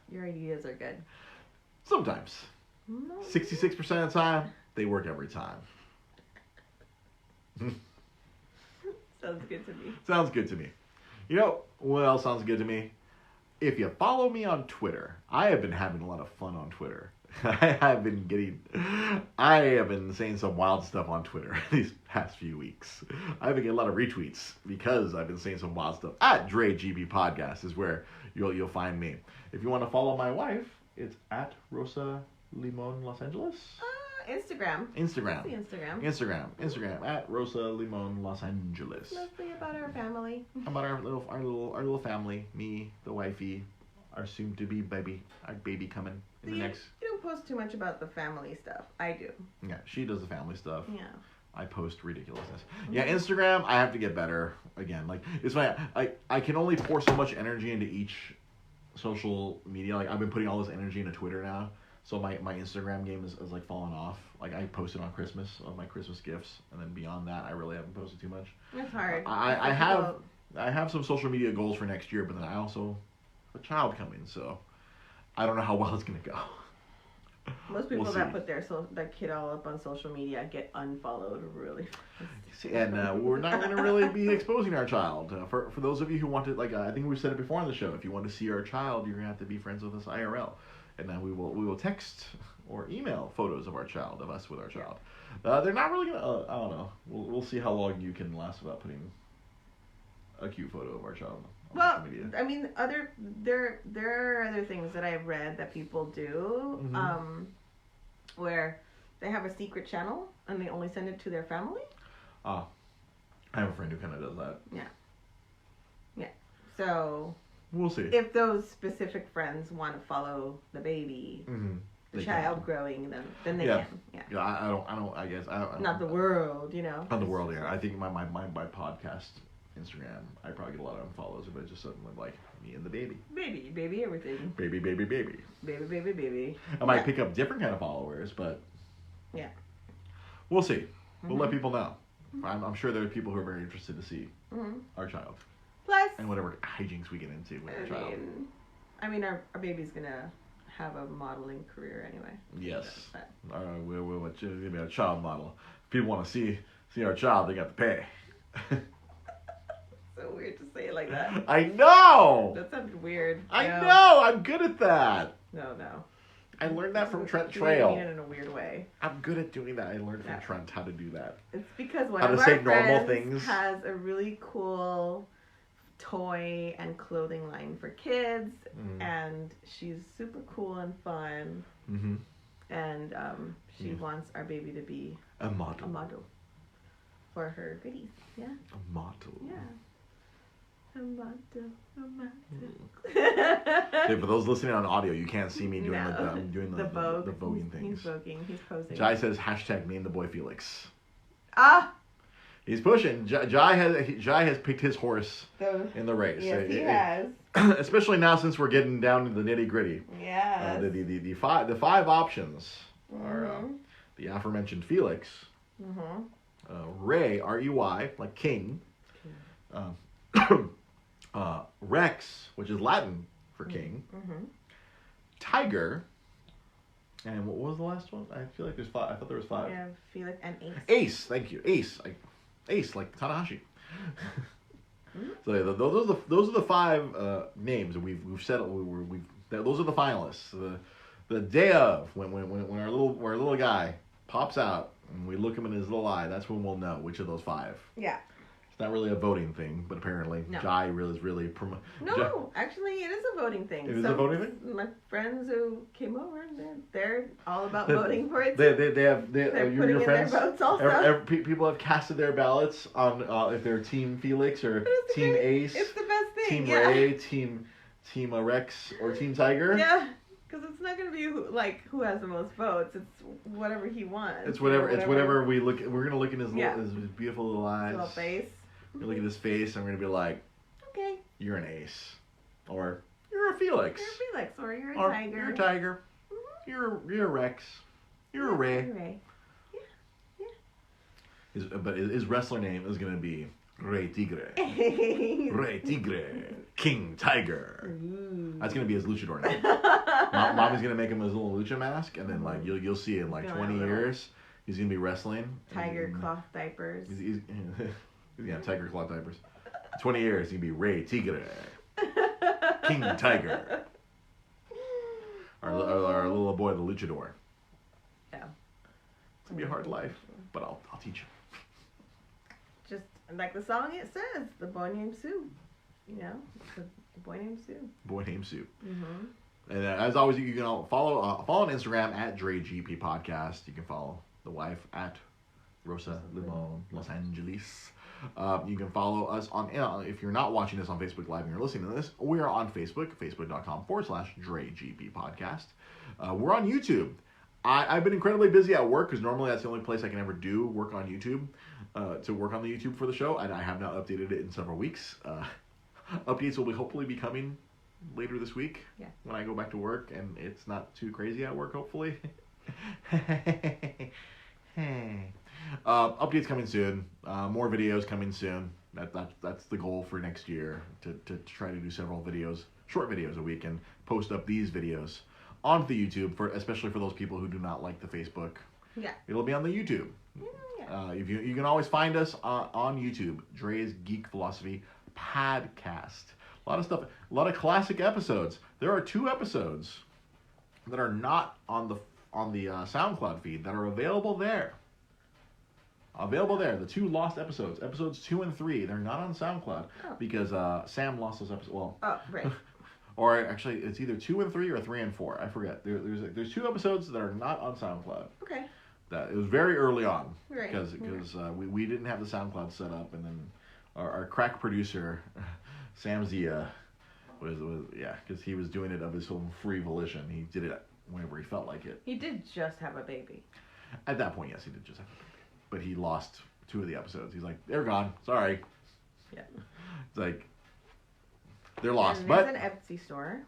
Your ideas are good. Sometimes. 66% of the time, they work every time. Sounds good to me. Sounds good to me. You know what else sounds good to me? If you follow me on Twitter, I have been having a lot of fun on Twitter. I have been saying some wild stuff on Twitter these past few weeks. I've been getting a lot of retweets because I've been saying some wild stuff. At DreGB Podcast is where you'll find me. If you want to follow my wife, it's at Rosa Limon Los Angeles. Instagram. Instagram at Rosa Limon Los Angeles. Mostly about our family. About our little family, me, the wifey, our soon to be baby coming in the next. You don't post too much about the family stuff. I do. Yeah, she does the family stuff. Yeah. I post ridiculousness. Yeah, Instagram, I have to get better. Again, like, it's my, I can only pour so much energy into each social media. Like, I've been putting all this energy into Twitter now. So my Instagram game is like falling off. Like, I posted on Christmas, on my Christmas gifts. And then beyond that, I really haven't posted too much. It's hard. I have some social media goals for next year, but then I also have a child coming. So I don't know how well it's going to go. Most people that put their kid all up on social media get unfollowed really fast. And we're not going to really be exposing our child. For those of you who want to, like, I think we've said it before on the show, if you want to see our child, you're going to have to be friends with us IRL. And then we will text or email photos of our child, of us with our child. They're not really going to, I don't know. We'll see how long you can last without putting a cute photo of our child. Well, I mean, there are other things that I've read that people do, where they have a secret channel and they only send it to their family. I have a friend who kind of does that. Yeah. So we'll see. If those specific friends want to follow the baby, the child growing, then they can. Yeah. I guess I don't. Not the world, you know. Not the world, yeah. I think my podcast Instagram, I probably get a lot of unfollows, but it's just something like me and the baby. Baby, everything. Baby. Baby. I might pick up different kind of followers, but yeah, we'll see. We'll let people know. I'm sure there are people who are very interested to see our child. Plus, and whatever hijinks we get into with our child. I mean, our baby's gonna have a modeling career anyway. Yes. We're gonna be a child model. If people want to see our child, they got to pay. So weird to say it like that. I know! That sounded weird. I know! I'm good at that. No. I learned that from Trent Trail. You mean it in a weird way. I'm good at doing that. I learned from Trent how to do that. It's because one of our friends has a really cool toy and clothing line for kids, and she's super cool and fun. And she wants our baby to be a model for her goodies. Yeah. A model. Yeah. A model. For those listening on audio, you can't see me doing the voguing things. He's voguing. He's posing. Jai says #name the boy Felix. He's pushing. Jai has picked his horse in the race. Yes, he has. Especially now since we're getting down to the nitty gritty. Yeah. The five options are the aforementioned Felix, Ray, R-E-Y, like king, Rex, which is Latin for king, Tiger, and what was the last one? I feel like there's 5. I thought there was 5. Yeah, Felix and Ace. Ace, thank you. Ace, like Tanahashi. So those are the 5 names that we've settled. Those are the finalists. The day of when our little guy pops out and we look him in his little eye, that's when we'll know which of those 5. Yeah. It's not really a voting thing, but apparently Jai is really actually it is a voting thing. It is a voting thing? My friends who came over, they're all about voting for it. They're putting in friends, their votes also. People have casted their ballots on if they're Team Felix or Team Ace. It's the best thing. Team Ray, Team Rex, or Team Tiger. Yeah. Because it's not going to be who has the most votes. It's whatever he wants. It's whatever we look. We're gonna look in his his beautiful little eyes. Little face. We look at his face, and we're gonna be like, okay, you're an Ace, or you're a Felix. You're a Felix, or you're a Tiger. You're a Tiger. You're a Rex. You're a Ray. Yeah. His wrestler name is gonna be Rey Tigre. Rey Tigre. King Tiger. Ooh. That's gonna be his luchador name. Mommy's gonna make him his little lucha mask, and then you'll see in 20 years he's gonna be wrestling. Tiger cloth diapers. He's tiger cloth diapers. 20 years he'll be Rey Tigre. King Tiger. Our little boy, the luchador. Yeah. It's gonna be a hard life, but I'll teach him. Just like the song it says, the boy named Sue. You know, the boy named Sue. Boy named Sue. And as always, you can follow on Instagram at DreGP Podcast. You can follow the wife at Rosa Limon Los Angeles. You can follow us on, if you're not watching this on Facebook Live and you're listening to this, we are on Facebook, facebook.com/DreGP Podcast. We're on YouTube. I've been incredibly busy at work because normally that's the only place I can ever do work on YouTube, to work on the YouTube for the show, and I have not updated it in several weeks. Updates will hopefully be coming later this week when I go back to work, and it's not too crazy at work, hopefully. Updates coming soon. More videos coming soon. That's the goal for next year, to try to do several videos, short videos a week, and post up these videos onto the YouTube, especially for those people who do not like the Facebook. Yeah. It'll be on the YouTube. If you can always find us on YouTube, Dre's Geek Philosophy Podcast. A lot of stuff, a lot of classic episodes. There are 2 episodes that are not on the SoundCloud feed that are available there. The 2 lost episodes, episodes 2 and 3. They're not on SoundCloud because Sam lost those episodes. Well, right. Or actually, it's either 2 and 3 or 3 and 4. I forget. There's 2 episodes that are not on SoundCloud. Okay. That it was very early on, right? Because we didn't have the SoundCloud set up, and then our crack producer, Sam Zia, was because he was doing it of his own free volition. He did it whenever he felt like it. He did just have a baby. At that point, yes, he did just have a baby, but he lost 2 of the episodes. He's like, they're gone. Sorry. Yeah. It's like they're lost. And but there's an Etsy store.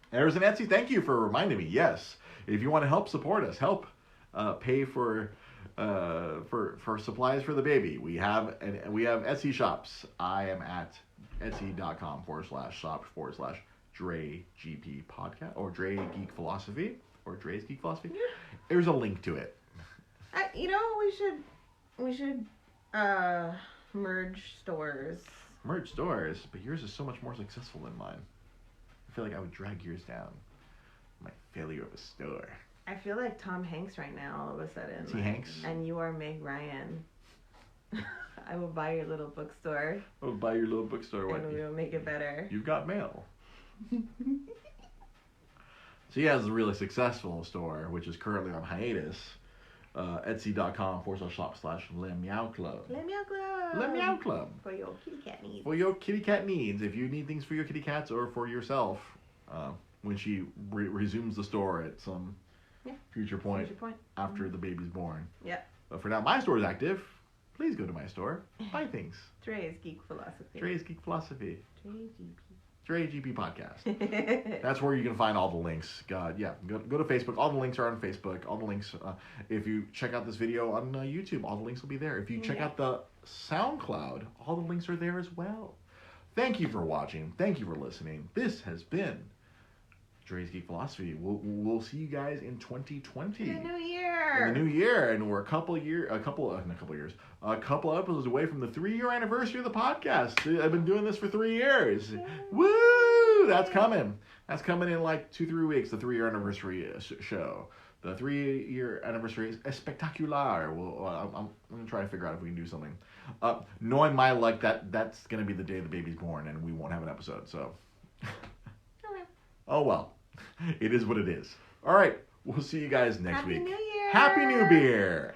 There's an Etsy. Thank you for reminding me. Yes, if you want to help support us, help pay for supplies for the baby. We have Etsy shops. I am at etsy.com/shop/DreGP podcast or Dre Geek Philosophy or Dre's Geek Philosophy. There's a link to it. We should merge stores. Merge stores, but yours is so much more successful than mine. I feel like I would drag yours down. My failure of a store. I feel like Tom Hanks right now, all of a sudden. T. Hanks? And you are Meg Ryan. I will buy your little bookstore. I will buy your little bookstore. And we will make it better. You've got mail. So he has a really successful store, which is currently on hiatus. Etsy.com/shop/Le Meow Club. Le Meow Club. Le Meow Club. For your kitty cat needs. For your kitty cat needs. If you need things for your kitty cats or for yourself, when she resumes the store at some future point after the baby's born. Yep. But for now, my store is active. Please go to my store. Buy things. Dre's Geek Philosophy. Dre's Geek Philosophy. Dre GP Podcast. That's where you can find all the links. Go to Facebook. All the links are on Facebook. All the links, if you check out this video on YouTube, all the links will be there. If you check out the SoundCloud, all the links are there as well. Thank you for watching. Thank you for listening. This has been Dre's Geek Philosophy. We'll see you guys in 2020. In the new year. In the new year, and we're a couple episodes away from the 3-year anniversary of the podcast. I've been doing this for 3 years. Yay. Woo! That's coming. That's coming in like 2-3 weeks. The 3-year anniversary show. The 3-year anniversary is spectacular. I'm gonna try to figure out if we can do something. Knowing my luck, that's gonna be the day the baby's born, and we won't have an episode. So. Oh well, it is what it is. All right, we'll see you guys next week. Happy New Year! Happy New Beer!